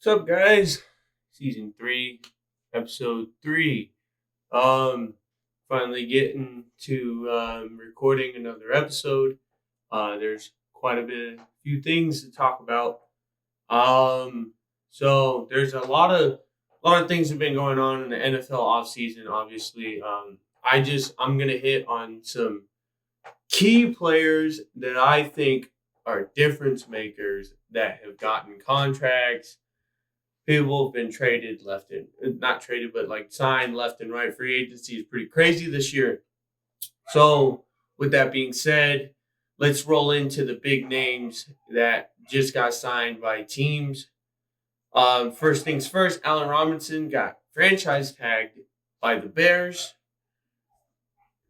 What's up, guys? Season 3, episode 3. Um, Finally getting to recording another episode. There's quite few things to talk about. So there's a lot of things have been going on in the NFL offseason. Obviously, I'm gonna hit on some key players that I think are difference makers that have gotten contracts. People have been traded left and not traded, but like signed left and right. Free agency is pretty crazy this year. So, with that being said, let's roll into the big names that just got signed by teams. First things first, Allen Robinson got franchise tagged by the Bears.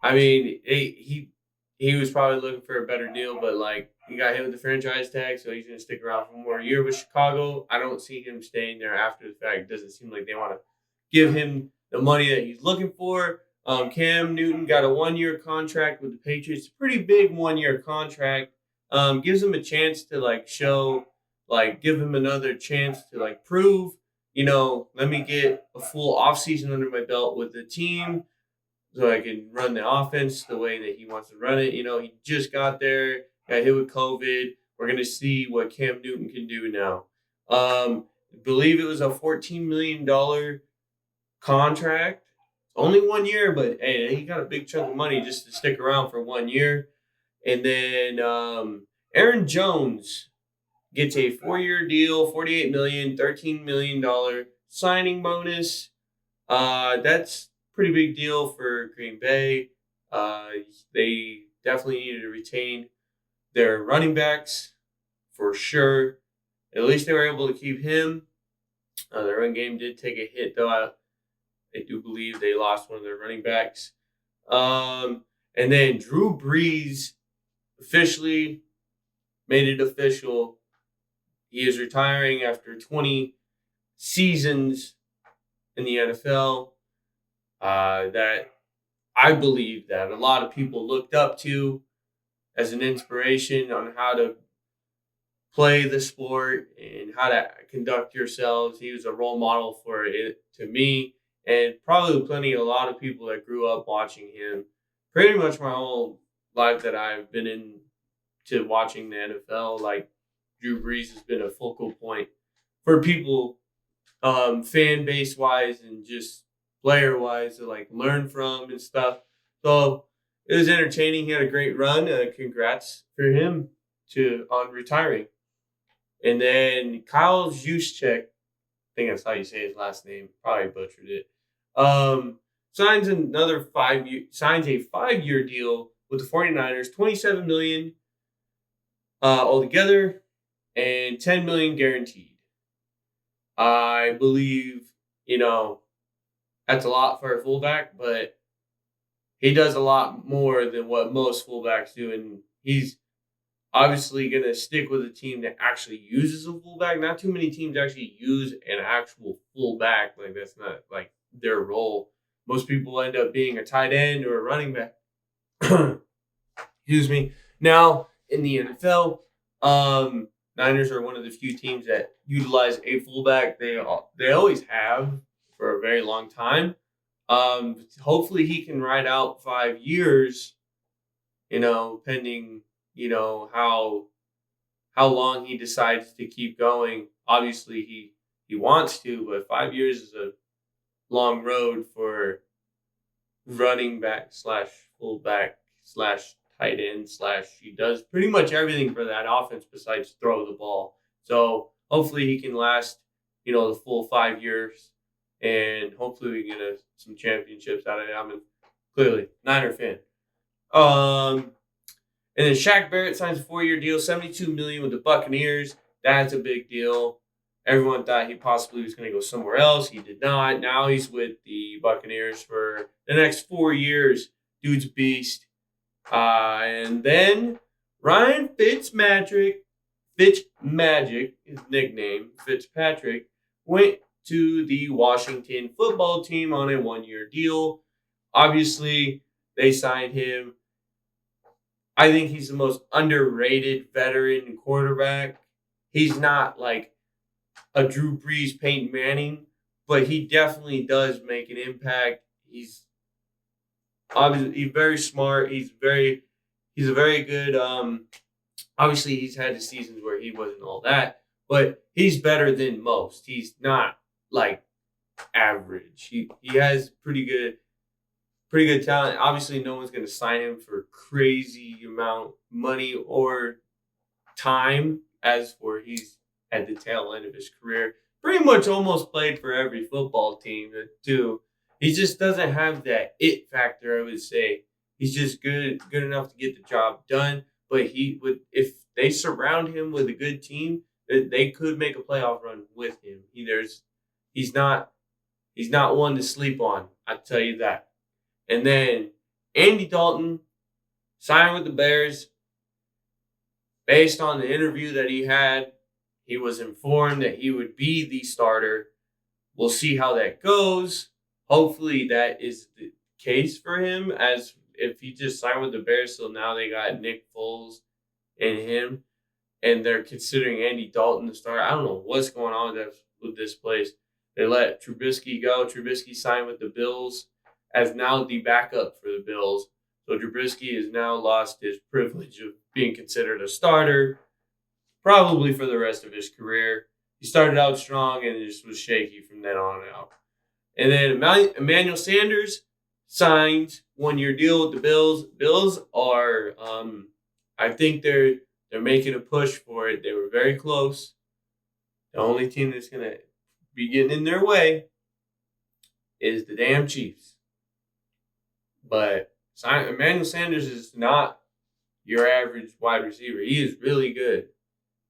I mean, he was probably looking for a better deal, but like he got hit with the franchise tag, so he's going to stick around for one more year with Chicago. I don't see him staying there after the fact. It doesn't seem like they want to give him the money that he's looking for. Cam Newton got a 1 year contract with the Patriots, pretty big 1 year contract. Gives him a chance to give him another chance to prove, let me get a full offseason under my belt with the team so I can run the offense the way that he wants to run it. He just got there, got hit with COVID. We're going to see what Cam Newton can do now. I believe it was a $14 million contract. Only 1 year, but hey, he got a big chunk of money just to stick around for 1 year. And then Aaron Jones gets a 4 year deal, $48 million, $13 million signing bonus. That's pretty big deal for Green Bay. They definitely needed to retain their running backs for sure. At least they were able to keep him. Their run game did take a hit, though. I do believe they lost one of their running backs. And then Drew Brees officially made it official. He is retiring after 20 seasons in the NFL. That I believe that a lot of people looked up to as an inspiration on how to play the sport and how to conduct yourselves. He was a role model for it to me and probably a lot of people that grew up watching him pretty much my whole life that I've been into watching the NFL. Like Drew Brees has been a focal point for people, fan base wise and just player wise to learn from and stuff. So it was entertaining. He had a great run. Congrats for him on retiring. And then Kyle Juszczyk, I think that's how you say his last name. Probably butchered it. Signs a 5 year deal with the 49ers, $27 million altogether, and $10 million guaranteed. I believe, that's a lot for a fullback, but he does a lot more than what most fullbacks do, and he's obviously going to stick with a team that actually uses a fullback. Not too many teams actually use an actual fullback. Like, that's not, their role. Most people end up being a tight end or a running back. Excuse me. Now, in the NFL, Niners are one of the few teams that utilize a fullback. They always have for a very long time. Hopefully he can ride out 5 years, pending, how long he decides to keep going. Obviously he wants to, but 5 years is a long road for running back / fullback / tight end / he does pretty much everything for that offense besides throw the ball. So hopefully he can last, the full 5 years, and hopefully we get some championships out of it. I'm clearly Niner fan. And then Shaq Barrett signs a 4 year deal, $72 million with the Buccaneers. That's a big deal. Everyone thought he possibly was going to go somewhere else. He did not. Now he's with the Buccaneers for the next 4 years. Dude's a beast. And then Ryan Fitzmagic, his nickname, Fitzpatrick, went to the Washington football team on a 1 year deal. Obviously, they signed him. I think he's the most underrated veteran quarterback. He's not like a Drew Brees, Peyton Manning, but he definitely does make an impact. He's obviously very smart. He's a very good. Obviously, he's had the seasons where he wasn't all that, but he's better than most. He's not like average. He has pretty good talent. Obviously, no one's going to sign him for crazy amount money or time. As for he's at the tail end of his career, pretty much almost played for every football team too. He just doesn't have that it factor. I would say he's just good enough to get the job done. But he would if they surround him with a good team, they could make a playoff run with him. He's not one to sleep on. I tell you that. And then Andy Dalton signed with the Bears. Based on the interview that he had, he was informed that he would be the starter. We'll see how that goes. Hopefully that is the case for him, as if he just signed with the Bears, so now they got Nick Foles and him, and they're considering Andy Dalton the starter. I don't know what's going on with this place. They let Trubisky go. Trubisky signed with the Bills as now the backup for the Bills. So Trubisky has now lost his privilege of being considered a starter, probably for the rest of his career. He started out strong and just was shaky from then on out. And then Emmanuel Sanders signed 1-year deal with the Bills. Bills are, I think they're making a push for it. They were very close. The only team that's going to be getting in their way is the damn Chiefs. But Emmanuel Sanders is not your average wide receiver. He is really good.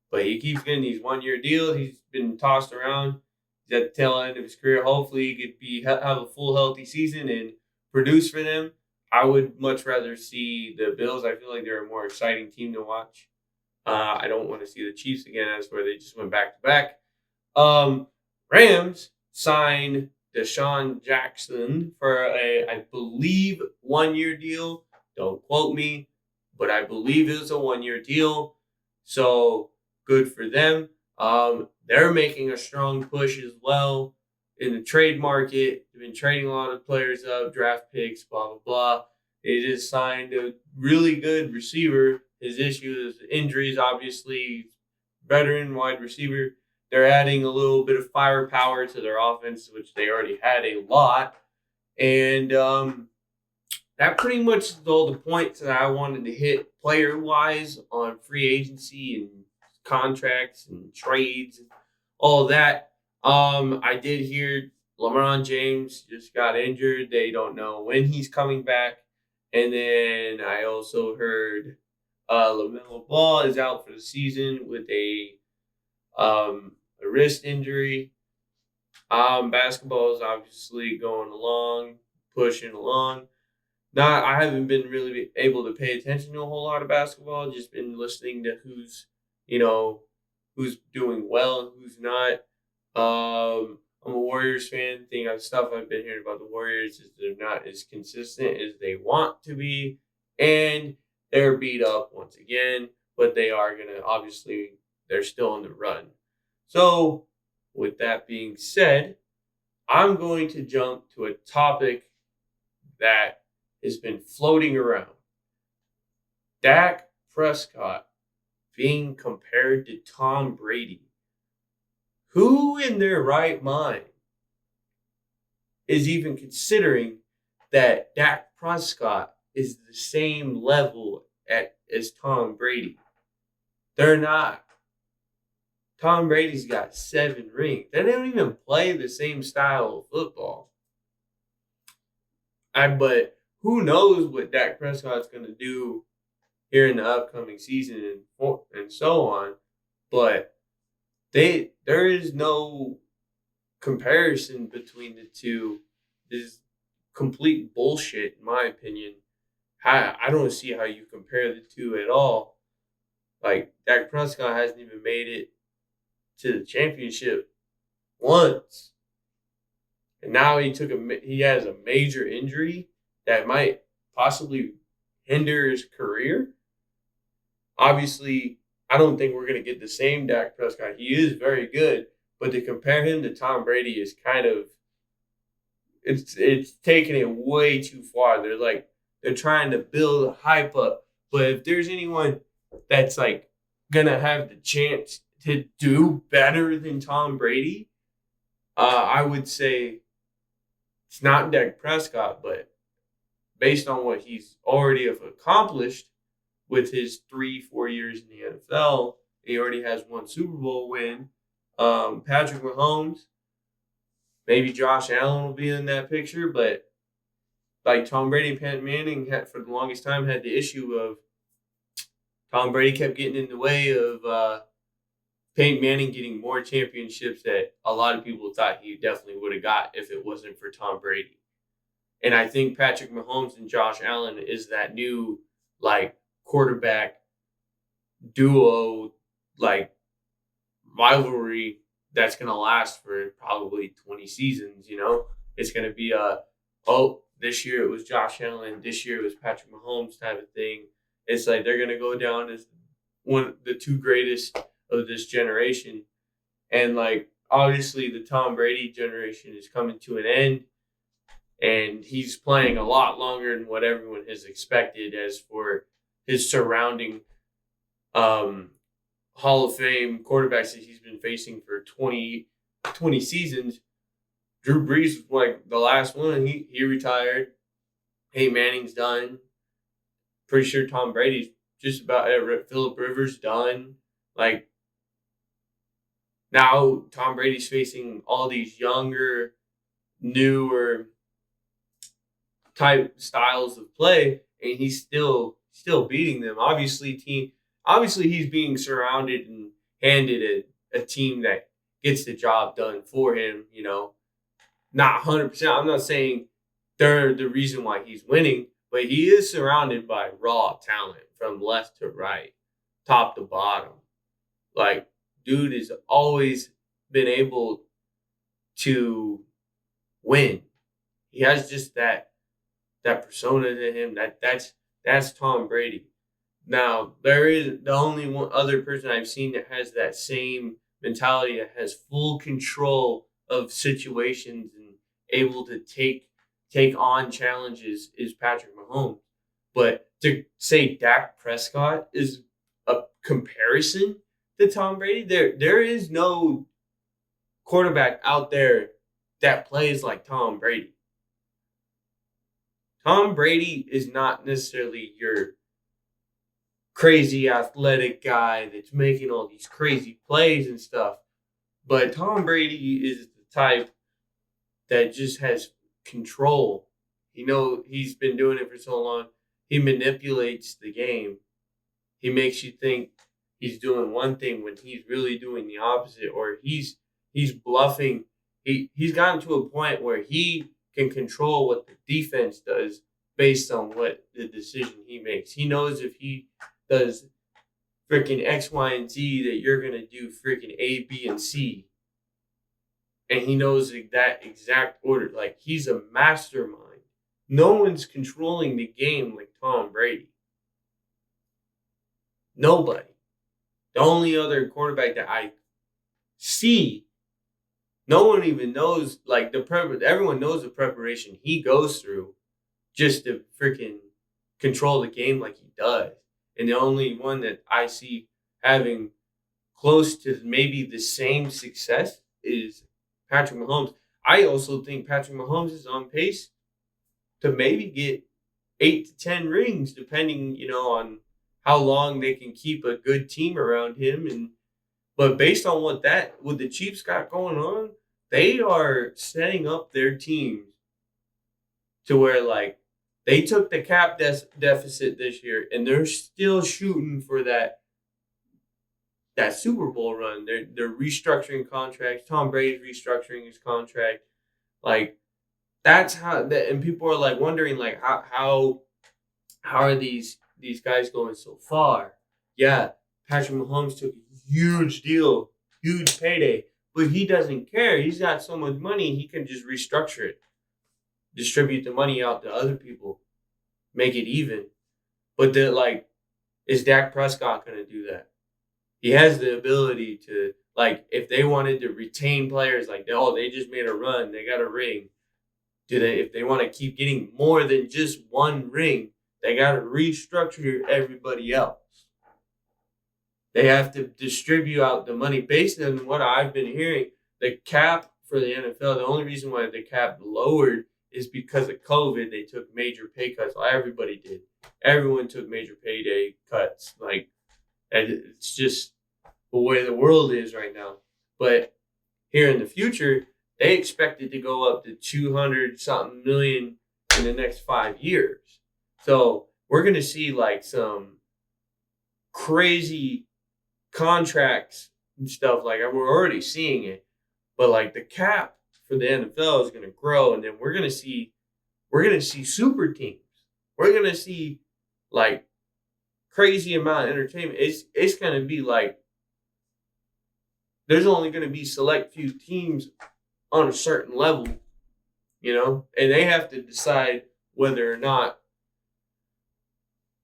But he keeps getting these 1-year deals. He's been tossed around. He's at the tail end of his career. Hopefully he could have a full healthy season and produce for them. I would much rather see the Bills. I feel like they're a more exciting team to watch. I don't want to see the Chiefs again. That's where they just went back to back. Rams signed Deshaun Jackson for I believe 1-year deal. Don't quote me, but I believe it was a 1-year deal. So good for them. They're making a strong push as well in the trade market. They've been trading a lot of players up, draft picks, blah, blah, blah. They just signed a really good receiver. His issue is injuries, obviously. Veteran wide receiver. They're adding a little bit of firepower to their offense, which they already had a lot. And that pretty much is all the points that I wanted to hit player-wise on free agency and contracts and trades and all that. I did hear LeBron James just got injured. They don't know when he's coming back. And then I also heard LaMelo Ball is out for the season with a wrist injury. Basketball is obviously going along, pushing along. I haven't been really able to pay attention to a whole lot of basketball. Just been listening to who's doing well and who's not. I'm a Warriors fan. Stuff I've been hearing about the Warriors is they're not as consistent as they want to be, and they're beat up once again. But they are gonna obviously they're still on the run. So, with that being said, I'm going to jump to a topic that has been floating around. Dak Prescott being compared to Tom Brady. Who in their right mind is even considering that Dak Prescott is the same level as Tom Brady? They're not. Tom Brady's got 7 rings. They don't even play the same style of football. But who knows what Dak Prescott's going to do here in the upcoming season and so on. But there is no comparison between the two. This is complete bullshit, in my opinion. I don't see how you compare the two at all. Like, Dak Prescott hasn't even made it to the championship once. And now he has a major injury that might possibly hinder his career. Obviously, I don't think we're going to get the same Dak Prescott. He is very good, But to compare him to Tom Brady is kind of it's taking it way too far. They're trying to build hype up. But if there's anyone that's like gonna have the chance to do better than Tom Brady, I would say it's not Dak Prescott, but based on what he's already have accomplished with his 3-4 years in the NFL, he already has one Super Bowl win. Patrick Mahomes, maybe Josh Allen will be in that picture, but like Tom Brady and Peyton Manning had for the longest time had the issue of Tom Brady kept getting in the way of Peyton Manning getting more championships that a lot of people thought he definitely would have got if it wasn't for Tom Brady. And I think Patrick Mahomes and Josh Allen is that new like quarterback duo, like rivalry that's going to last for probably 20 seasons. It's going to be this year it was Josh Allen, this year it was Patrick Mahomes type of thing. It's like they're going to go down as one of the two greatest of this generation. And like obviously the Tom Brady generation is coming to an end, and he's playing a lot longer than what everyone has expected. As for his surrounding Hall of Fame quarterbacks that he's been facing for 20 seasons, Drew Brees was like the last one. He retired. Hey, Manning's done. Pretty sure Tom Brady's just about Phillip Rivers done. Like now Tom Brady's facing all these younger, newer type styles of play, and he's still beating them. Obviously he's being surrounded and handed a team that gets the job done for him. Not 100%. I'm not saying they're the reason why he's winning, but he is surrounded by raw talent from left to right, top to bottom. Like, dude has always been able to win. He has just that persona to him. That's Tom Brady. Now, there is the only one other person I've seen that has that same mentality, that has full control of situations and able to take on challenges, is Patrick Mahomes. But to say Dak Prescott is a comparison to Tom Brady, there is no quarterback out there that plays like Tom Brady. Tom Brady is not necessarily your crazy athletic guy that's making all these crazy plays and stuff. But Tom Brady is the type that just has control. He's been doing it for so long. He manipulates the game. He makes you think he's doing one thing when he's really doing the opposite, or he's bluffing. He's gotten to a point where he can control what the defense does based on what the decision he makes. He knows if he does freaking X, Y, and Z that you're going to do freaking A, B, and C. And he knows that exact order. Like, he's a mastermind. No one's controlling the game like Tom Brady. Nobody. The only other quarterback that I see, no one even knows, like, everyone knows the preparation he goes through just to freaking control the game like he does. And the only one that I see having close to maybe the same success is Patrick Mahomes. I also think Patrick Mahomes is on pace to maybe get 8 to 10 rings, depending, on how long they can keep a good team around him. But based on what the Chiefs got going on, they are setting up their teams to where, like, they took the cap deficit this year, and they're still shooting for that Super Bowl run. They're restructuring contracts. Tom Brady's restructuring his contract. Like, that's how. And people are like wondering, like, how are these guys going so far? Yeah, Patrick Mahomes took a huge deal, huge payday, but he doesn't care. He's got so much money, he can just restructure it, distribute the money out to other people, make it even. But is Dak Prescott going to do that? He has the ability to, Like if they wanted to retain players, like they just made a run, they got a ring. If they want to keep getting more than just one ring, they got to restructure everybody else. They have to distribute out the money based on what I've been hearing. The cap for the NFL, the only reason why the cap lowered is because of COVID. They took major pay cuts. Well, everybody did. Everyone took major payday cuts. Like, it's just the way the world is right now. But here in the future, they expect it to go up to 200 something million in the next 5 years. So we're going to see like some crazy contracts and stuff. Like we're already seeing it, but like the cap for the NFL is going to grow, and then we're going to see super teams. We're going to see like crazy amount of entertainment. It's going to be like there's only going to be select few teams on a certain level, and they have to decide whether or not,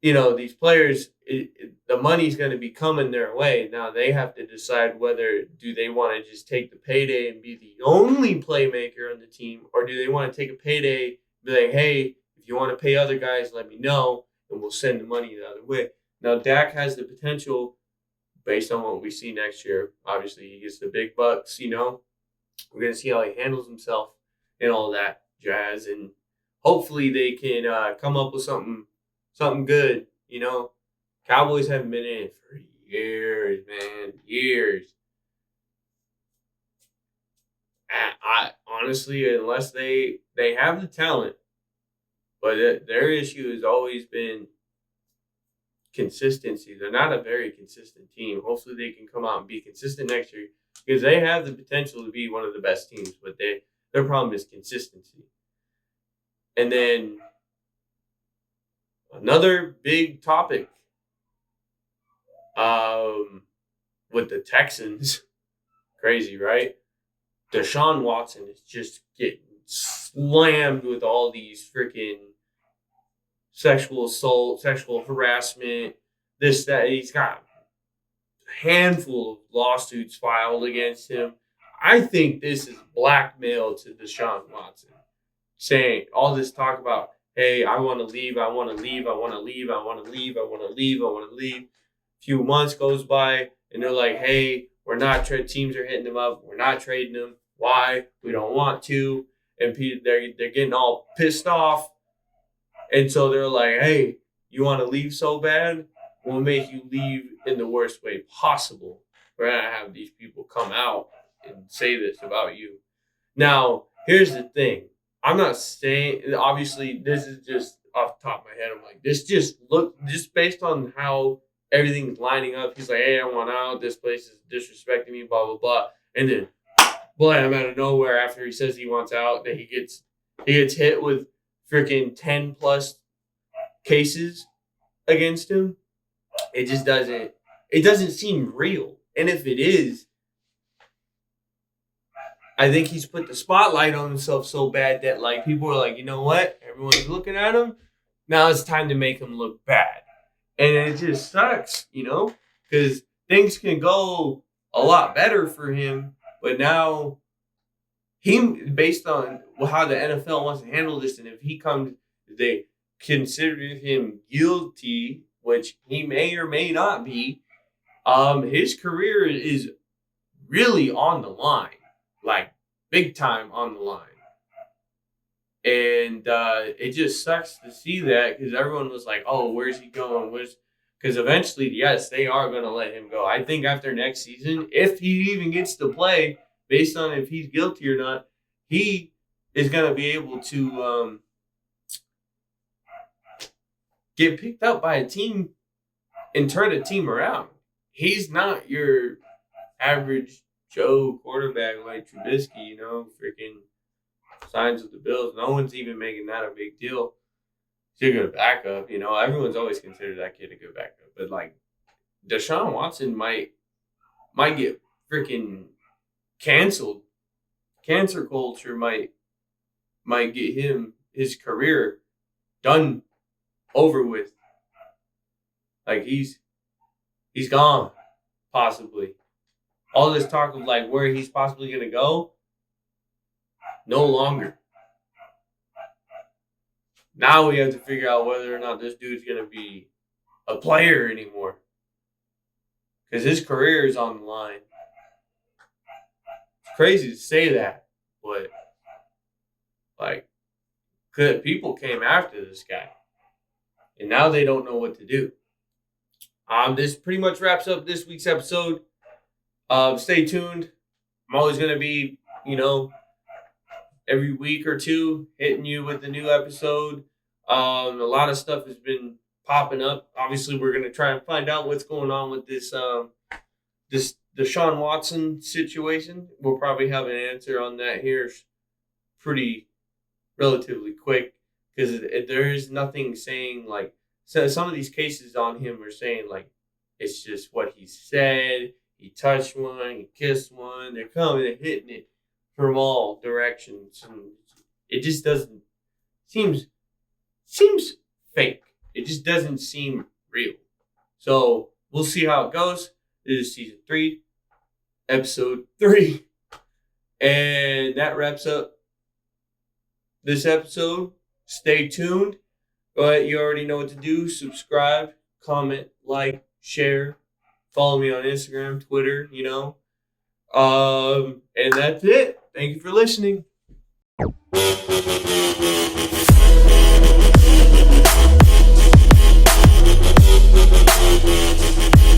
these players, the money's going to be coming their way. Now they have to decide whether do they want to just take the payday and be the only playmaker on the team, or do they want to take a payday, be like, hey, if you want to pay other guys, let me know, and we'll send the money the other way. Now Dak has the potential, based on what we see next year. Obviously, he gets the big bucks, We're going to see how he handles himself and all that jazz. And hopefully they can come up with something good, Cowboys haven't been in it for years, man. Years. I honestly, unless they have the talent, but their issue has always been consistency. They're not a very consistent team. Hopefully they can come out and be consistent next year, because they have the potential to be one of the best teams, but their problem is consistency. And then another big topic with the Texans, crazy, right? Deshaun Watson is just getting slammed with all these freaking sexual assault, sexual harassment, this, that. He's got a handful of lawsuits filed against him. I think this is blackmail to Deshaun Watson, saying all this talk about, hey, I want to leave, I want to leave, I want to leave, I want to leave, I want to leave, I want to leave. A few months goes by, and they're like, hey, we're not teams are hitting them up, we're not trading them. Why? We don't want to. And they're getting all pissed off. And so they're like, hey, you want to leave so bad? We'll make you leave in the worst way possible. We're going to have these people come out and say this about you. Now, here's the thing. I'm not saying, obviously, this is just off the top of my head. I'm like, just based on how everything's lining up. He's like, hey, I want out. This place is disrespecting me, blah, blah, blah. And then, blam, out of nowhere, after he says he wants out, that he gets hit with freaking 10 plus cases against him. It just doesn't seem real. And if it is, I think he's put the spotlight on himself so bad that like people are like, you know what? Everyone's looking at him. Now it's time to make him look bad. And it just sucks, because things can go a lot better for him. But now, based on how the NFL wants to handle this, and if they consider him guilty, which he may or may not be, his career is really on the line, like big time on the line. And it just sucks to see that, because everyone was like, oh, where's he going? Because eventually, yes, they are going to let him go. I think after next season, if he even gets to play, based on if he's guilty or not, he is going to be able to get picked up by a team and turn a team around. He's not your average Joe quarterback like Trubisky, freaking signs with the Bills. No one's even making that a big deal. He's a good backup, Everyone's always considered that kid a good backup. But, like, Deshaun Watson might get freaking canceled. Cancer culture might get his career done, over with. Like, he's gone, possibly. all this talk of like where he's possibly going to go, no longer. Now we have to figure out whether or not this dude's going to be a player anymore. Because his career is on the line. It's crazy to say that, but like, good people came after this guy. And now they don't know what to do. This pretty much wraps up this week's episode. Stay tuned. I'm always going to be, every week or two hitting you with a new episode. A lot of stuff has been popping up. Obviously, we're going to try and find out what's going on with this Deshaun Watson situation. We'll probably have an answer on that here pretty relatively quick, because there is nothing saying like, so some of these cases on him are saying like it's just what he said. He touched one, he kissed one. They're coming and hitting it from all directions, and it just doesn't seems fake. It just doesn't seem real. So we'll see how it goes. This is season 3, episode 3, and that wraps up this episode. Stay tuned. Go ahead, you already know what to do. Subscribe, comment, like, share. Follow me on Instagram, Twitter, And that's it. Thank you for listening.